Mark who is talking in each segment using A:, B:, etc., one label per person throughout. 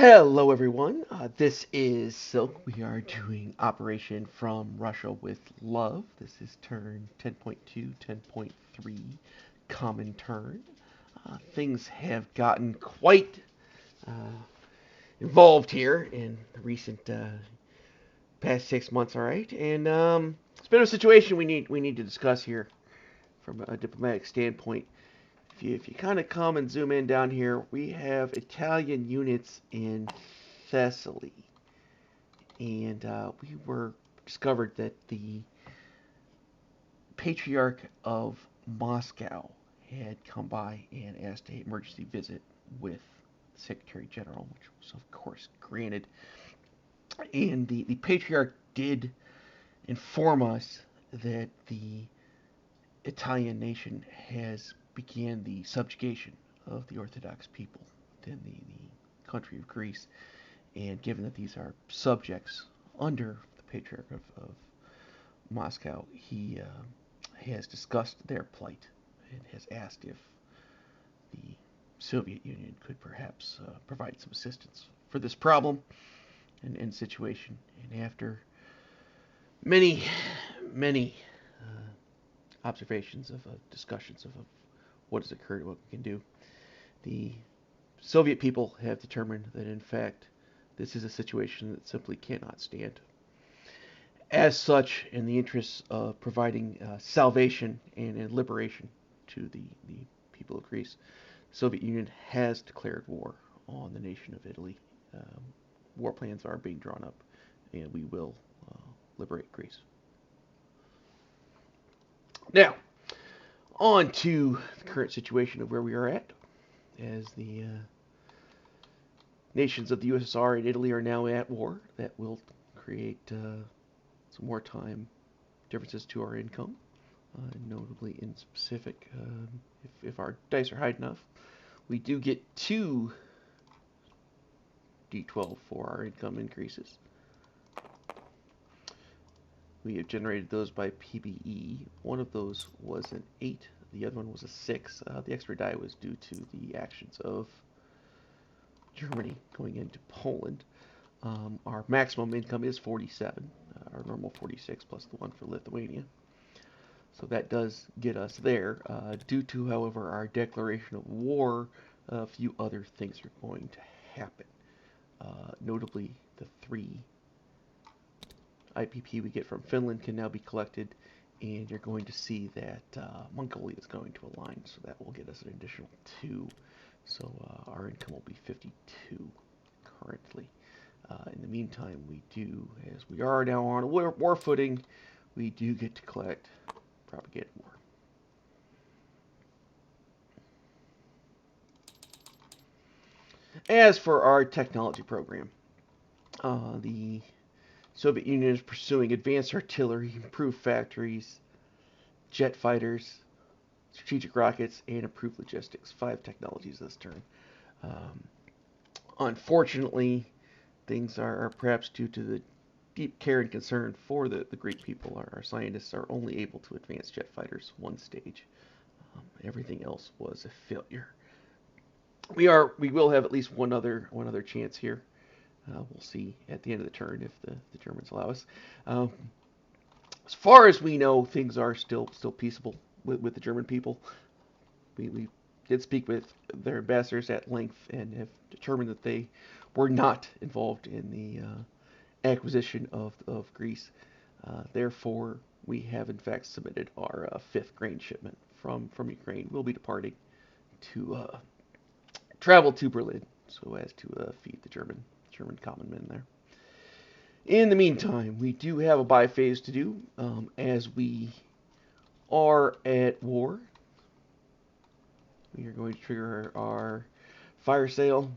A: Hello, everyone. This is Silk. We are doing Operation from Russia with Love. This is turn 10.2, 10.3, common turn. Things have gotten quite uh, involved here in the recent past 6 months. All right, and it's been a situation we need to discuss here from a diplomatic standpoint. If you kind of come and zoom in down here, we have Italian units in Thessaly. And we were discovered that the Patriarch of Moscow had come by and asked an emergency visit with the Secretary General, which was of course granted. And the Patriarch did inform us that the Italian nation has began the subjugation of the Orthodox people within the country of Greece. And given that these are subjects under the Patriarch of Moscow, he has discussed their plight and has asked if the Soviet Union could perhaps provide some assistance for this problem and situation. And after many, many observations of discussions of what has occurred, what we can do, the Soviet people have determined that in fact this is a situation that simply cannot stand. As such, in the interests of providing salvation and liberation to the people of Greece, the Soviet Union has declared war on the nation of Italy. Um, War plans are being drawn up, and we will liberate Greece. Now, on to the current situation of where we are at, as the nations of the USSR and Italy are now at war. That will create some wartime differences to our income, notably in specific. If our dice are high enough, we do get two D12 for our income increases. We have generated those by PBE. One of those was an 8, the other one was a 6. The extra die was due to the actions of Germany going into Poland. Our maximum income is 47, our normal 46 plus the one for Lithuania. So that does get us there. Due to, however, our declaration of war, a few other things are going to happen. Notably, the 3 IPP we get from Finland can now be collected, and you're going to see that Mongolia is going to align, so that will get us an additional 2. So our income will be 52 currently. In the meantime, we do, as we are now on a war footing, we do get to collect propaganda war. As for our technology program, the Soviet Union is pursuing advanced artillery, improved factories, jet fighters, strategic rockets, and improved logistics. 5 technologies this turn. Um, Unfortunately, things are perhaps due to the deep care and concern for the Greek people. Our scientists are only able to advance jet fighters one stage. Everything else was a failure. We will have at least one other chance here. We'll see at the end of the turn if the Germans allow us. Um, as far as we know, things are still peaceable with the German people. We did speak with their ambassadors at length and have determined that they were not involved in the acquisition of Greece. Therefore, we have in fact submitted our 5th grain shipment from Ukraine. We'll be departing to travel to Berlin so as to feed the German common men there. In the meantime, we do have a buy phase to do, as we are at war. We are going to trigger our fire sale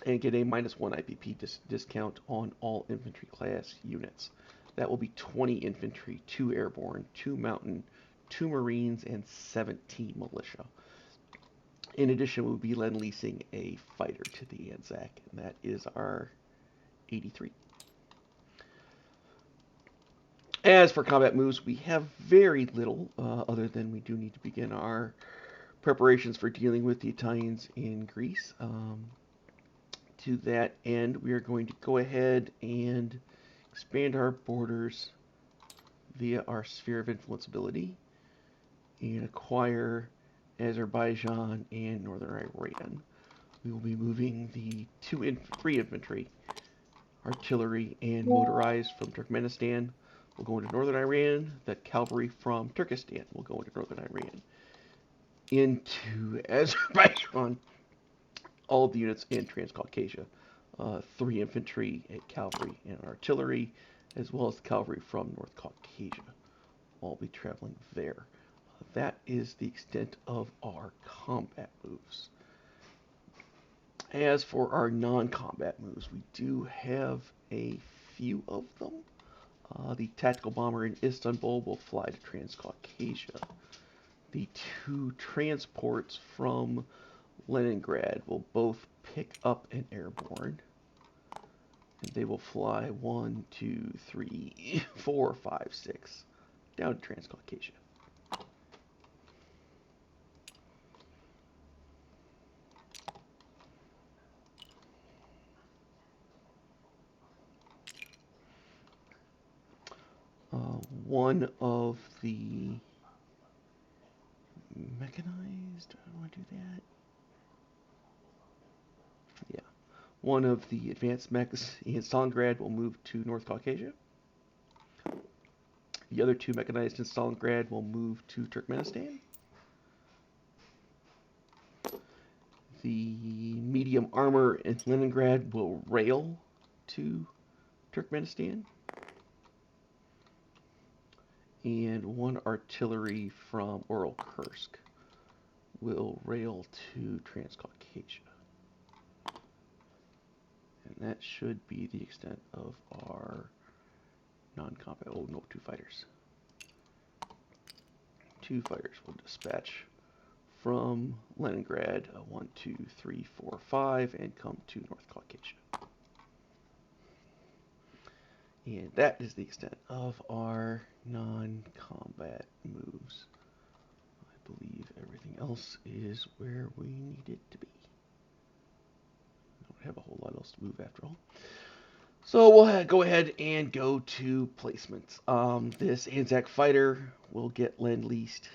A: and get a -1 IPP discount on all infantry class units. That will be 20 infantry, 2 airborne, 2 mountain, 2 marines, and 17 militia. In addition, we'll be leasing a fighter to the Anzac, and that is our 83. As for combat moves, we have very little, other than we do need to begin our preparations for dealing with the Italians in Greece. To that end, we are going to go ahead and expand our borders via our sphere of influence ability and acquire Azerbaijan and Northern Iran. We will be moving the three infantry, artillery, and motorized from Turkmenistan will go into Northern Iran. The cavalry from Turkestan will go into Northern Iran. Into Azerbaijan, all of the units in Transcaucasia. 3 infantry, a cavalry, and artillery, as well as the cavalry from North Caucasia. All be traveling there. That is the extent of our combat moves. As for our non-combat moves, we do have a few of them. The tactical bomber in Istanbul will fly to Transcaucasia. The 2 transports from Leningrad will both pick up an airborne. And they will fly 1, 2, 3, 4, 5, 6 down to Transcaucasia. One of the mechanized, I don't want to do that. Yeah. One of the advanced mechs in Stalingrad will move to North Caucasia. The other 2 mechanized in Stalingrad will move to Turkmenistan. The medium armor in Leningrad will rail to Turkmenistan. And 1 artillery from Kursk will rail to Transcaucasia. And that should be the extent of our non-combat. Oh, no, 2 fighters. 2 fighters will dispatch from Leningrad, 1, 2, 3, 4, 5, and come to North Caucasia. And that is the extent of our non-combat moves. I believe everything else is where we need it to be. Don't have a whole lot else to move after all. So we'll go ahead and go to placements. This Anzac fighter will get Lend-Leased.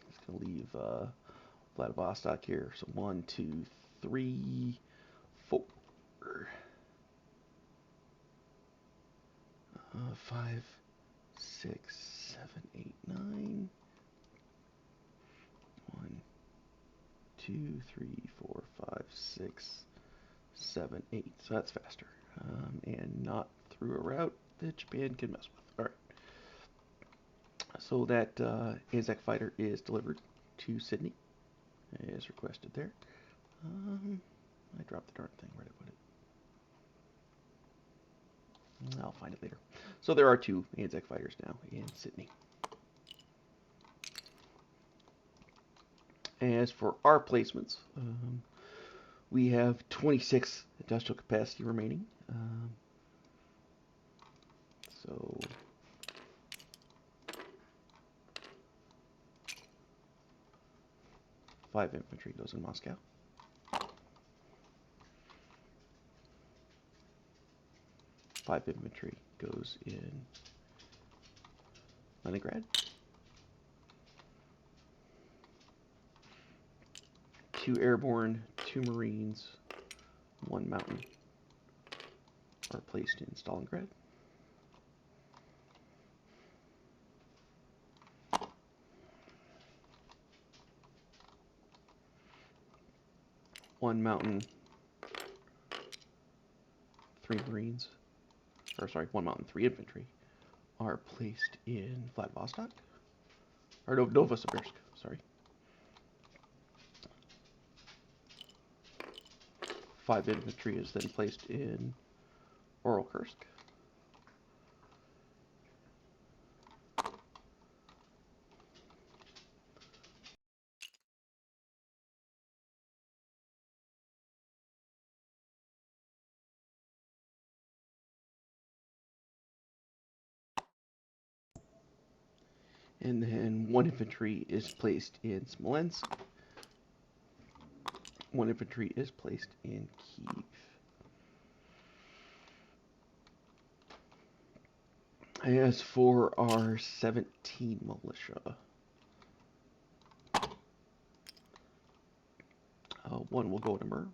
A: Just going to leave Vladivostok here. So 1, 2, 3, 4. 5, 6, 7, 8, 9. 1, 2, 3, 4, 5, 6, 7, 8. So that's faster. And not through a route that Japan can mess with. Alright. So that Anzac fighter is delivered to Sydney, as requested there. I dropped the darn thing. Where did I put it? I'll find it later. So there are 2 Anzac fighters now in Sydney. As for our placements, we have 26 industrial capacity remaining. So 5 infantry goes in Moscow. 5 infantry goes in Leningrad. 2 airborne, 2 marines, 1 mountain are placed in Stalingrad. One mountain, 3 marines, or sorry, 1 mountain, 3 infantry are placed in Vladivostok, or Novosibirsk, sorry. 5 infantry is then placed in Kursk. And then 1 infantry is placed in Smolensk. 1 infantry is placed in Kyiv. As for our 17 militia, 1 will go to Mir,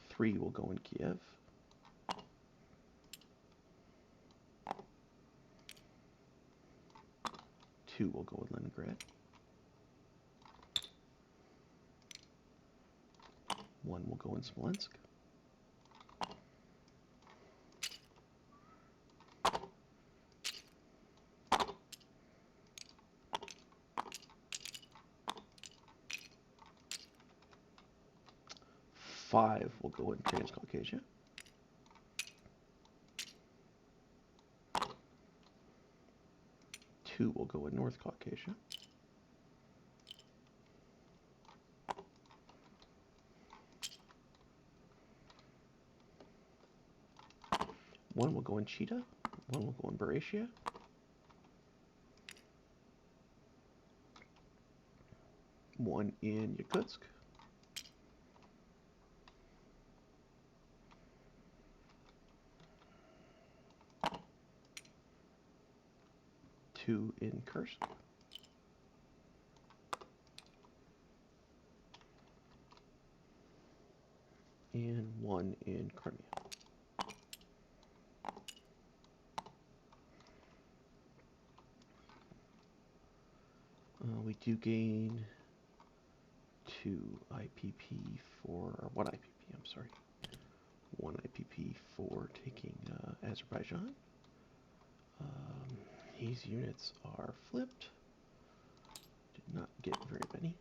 A: 3 will go in Kiev, 2 will go in Leningrad, 1 will go in Smolensk, 5 will go in Transcaucasia, 2 will go in North Caucasia, 1 will go in Chita, 1 will go in Buryatia, 1 in Yakutsk, 2 in Kursk, and 1 in Crimea. We do gain 2 IPP for, or 1 IPP, I'm sorry. 1 IPP for taking Azerbaijan. These units are flipped. Did not get very many.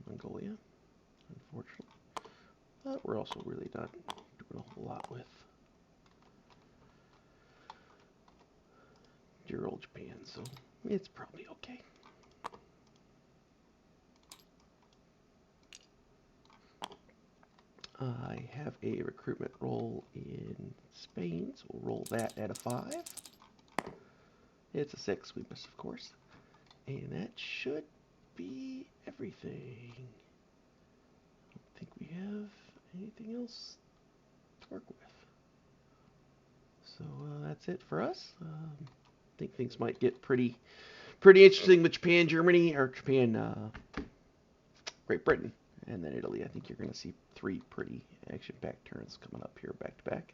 A: Mongolia, unfortunately. But we're also really not doing a whole lot with dear old Japan, so it's probably okay. I have a recruitment roll in Spain, so we'll roll that at a 5. It's a 6, we missed, of course. And that should be everything. I don't think we have anything else to work with. So that's it for us. I think things might get pretty interesting with Japan, Germany, or Japan, Great Britain, and then Italy. I think you're going to see 3 pretty action-packed turns coming up here back to back.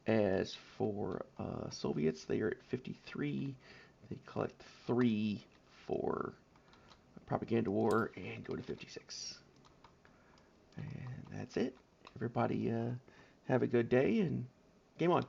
A: As for Soviets, they are at 53. They collect 3 for propaganda war and go to 56. And that's it. Everybody have a good day and game on.